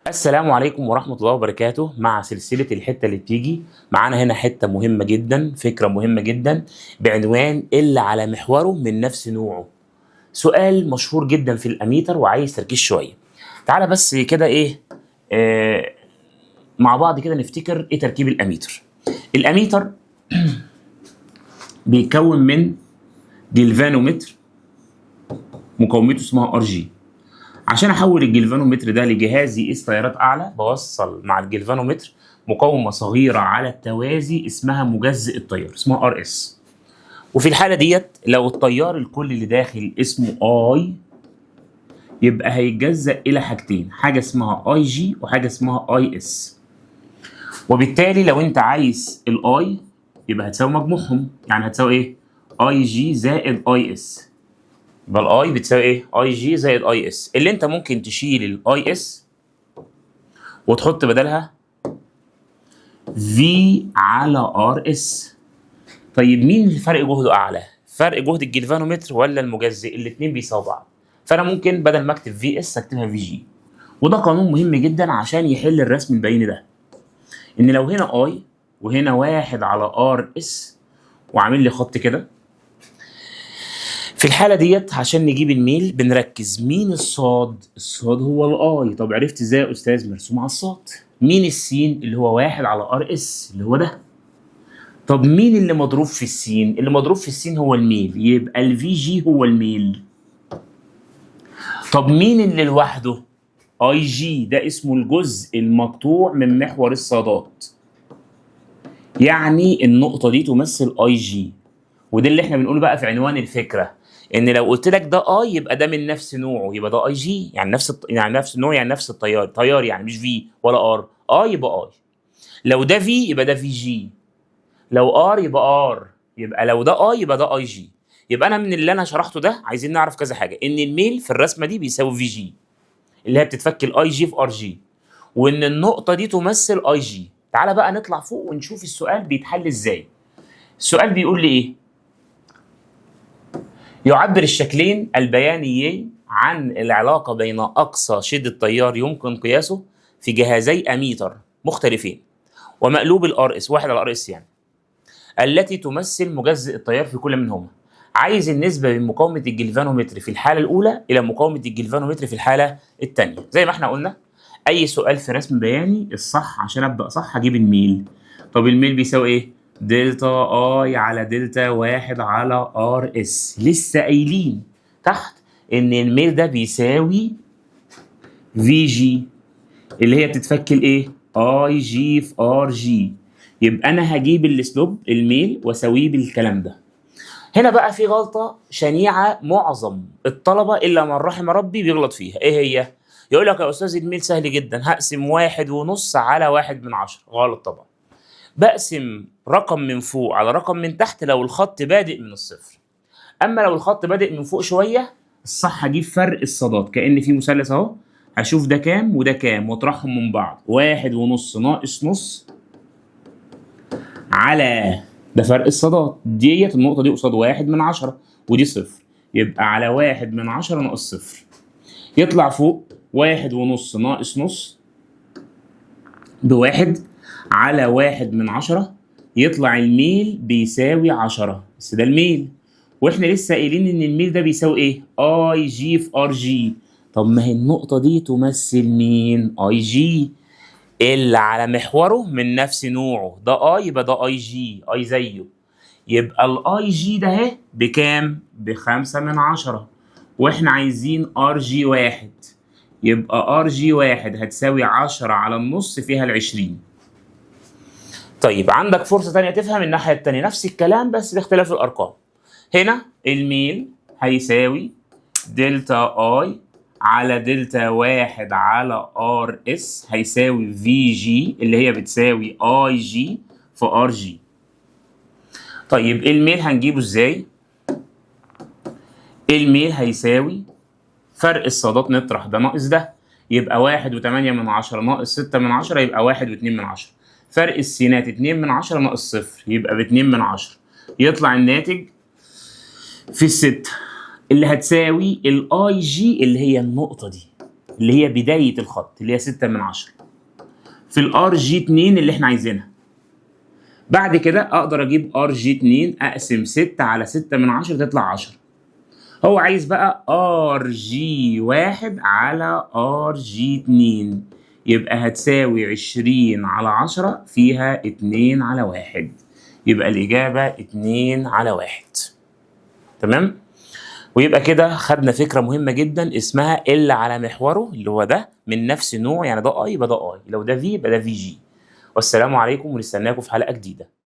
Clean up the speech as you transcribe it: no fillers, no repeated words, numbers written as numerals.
السلام عليكم ورحمة الله وبركاته. مع سلسلة الحتة اللي بتيجي معانا هنا حتة مهمة جدا، فكرة مهمة جدا بعنوان اللي على محوره من نفس نوعه. سؤال مشهور جدا في الأميتر وعايز تركيز شوية. تعالى بس كده مع بعض كده نفتكر ايه تركيب الأميتر. الأميتر بيتكون من جلفانومتر مقاومته اسمها ار جي. عشان احول الجلفانومتر ده لجهاز يقيس تيارات اعلى بوصل مع الجلفانومتر مقاومه صغيره على التوازي اسمها مجزئ التيار اسمها ار اس. وفي الحاله ديت لو التيار الكلي اللي داخل اسمه اي يبقى هيتجزأ الى حاجتين، حاجه اسمها اي جي وحاجه اسمها اي اس. وبالتالي لو انت عايز الاي يبقى هتساوي مجموعهم، يعني هتساوي ايه؟ اي جي زائد اي اس. يبقى الاي بتساوي ايه؟ اي جي زائد اي اس، اللي انت ممكن تشيل الاي اس وتحط بدلها في على ار اس. طيب مين اللي فرق جهده اعلى؟ فرق جهد الجلفانومتر ولا المجزئ؟ الاثنين بيساووا بعض، فانا ممكن بدل ما اكتب في اس اكتبها في جي. وده قانون مهم جدا عشان يحل الرسم البياني ده، ان لو هنا اي وهنا واحد على ار اس وعامل لي خط كده، في الحالة ديت عشان نجيب الميل بنركز مين الصاد؟ الصاد هو الاي. طب عرفت ازاي يا استاذ؟ مرسوم على الصاد. مين السين؟ اللي هو واحد على ار اس اللي هو ده. طب مين اللي مضروب في السين؟ اللي مضروب في السين هو الميل، يبقى الفي جي هو الميل. طب مين اللي لوحده؟ اي جي، ده اسمه الجزء المقطوع من محور الصادات، يعني النقطة دي تمثل اي جي. وده اللي احنا بنقوله بقى في عنوان الفكرة، ان لو قلت لك ده اي يبقى ده من نفس نوعه، يبقى ده اي جي يعني يعني نفس النوع، يعني نفس التيار، تيار يعني مش في ولا ار، اي يبقى اي. لو ده في يبقى ده في جي، لو ار يبقى ار، يبقى لو ده اي يبقى ده اي جي. يبقى انا من اللي انا شرحته ده عايزين نعرف كذا حاجه، ان الميل في الرسمه دي بيساوي في جي اللي هي بتتفك الاي جي في ار جي، وان النقطه دي تمثل اي جي. تعالى بقى نطلع فوق ونشوف السؤال بيتحل ازاي. السؤال بيقول لي ايه؟ يعبر الشكلين البيانيين عن العلاقة بين أقصى شدة تيار يمكن قياسه في جهازي أميتر مختلفين ومقلوب الار اس، واحد على ار اس يعني، التي تمثل مجزئ التيار في كل منهما. عايز النسبة بين مقاومة الجلفانومتر في الحالة الأولى إلى مقاومة الجلفانومتر في الحالة الثانية. زي ما احنا قلنا أي سؤال في رسم بياني الصح عشان أبدأ صح هجيب الميل. طب الميل بيساوي إيه؟ دلتا اي على دلتا واحد على ار اس. لسه قايلين تحت ان الميل ده بيساوي في جي اللي هي بتتفك الايه؟ اي جي في ار جي. يبقى انا هجيب الاسلوب الميل واساويه بالكلام ده. هنا بقى في غلطه شنيعه معظم الطلبه الا من رحم ربي بيغلط فيها. ايه هي؟ يقول لك يا استاذ الميل سهل جدا، هقسم 1.5 على 1/10. غلط طبعا. بقسم رقم من فوق على رقم من تحت لو الخط بادئ من الصفر. اما لو الخط بادئ من فوق شويه الصح هجيب فرق الصادات، كأن في مثلث اهو، هشوف ده كام وده كام واطرحهم من بعض. 1.5 ناقص نص على ده فرق الصادات، ديت النقطه دي قصاد 1/10 ودي صفر، يبقى على 1/10 ناقص صفر. يطلع فوق 1.5 ناقص نص بواحد على 1/10، يطلع الميل بيساوي 10. بس ده الميل، واحنا لسه قايلين ان الميل ده بيساوي ايه؟ اي جي في ار جي. طب ما هي النقطة دي تمثل مين؟ اي جي اللي على محوره من نفس نوعه، ده اي يبقى ده اي جي، اي زيه. يبقى الاي جي ده اهي بكام؟ ب5/10، واحنا عايزين ار جي واحد، يبقى ار جي واحد هتساوي 10 على النص فيها ال20. طيب عندك فرصة تانية تفهم الناحية التانية نفس الكلام بس باختلاف الأرقام. هنا الميل هيساوي دلتا اي على دلتا واحد على ار اس هيساوي في جي اللي هي بتساوي اي جي في ار جي. طيب الميل هنجيبه ازاي؟ الميل هيساوي فرق الصادات نطرح ده ناقص ده، يبقى 1.8 ناقص 6 يبقى 1.2. فرق السينات 2 ناقص صفر يبقى ب2، يطلع الناتج في 6 اللي هتساوي الاي جي اللي هي النقطة دي. اللي هي بداية الخط اللي هي 6/10 في الار جي 2 اللي احنا عايزينها. بعد كده اقدر اجيب ار جي 2 اقسم 6 على 6/10 تطلع 10. هو عايز بقى ار جي 1 على ار جي 2 يبقى هتساوي 20 على 10 فيها 2 على 1. يبقى الإجابة 2 على 1. تمام؟ ويبقى كده خدنا فكرة مهمة جدا اسمها ال على محوره اللي هو ده من نفس النوع، يعني ده اي يبقى ده اي، لو ده في يبقى ده في جي. والسلام عليكم ونستناكم في حلقة جديدة.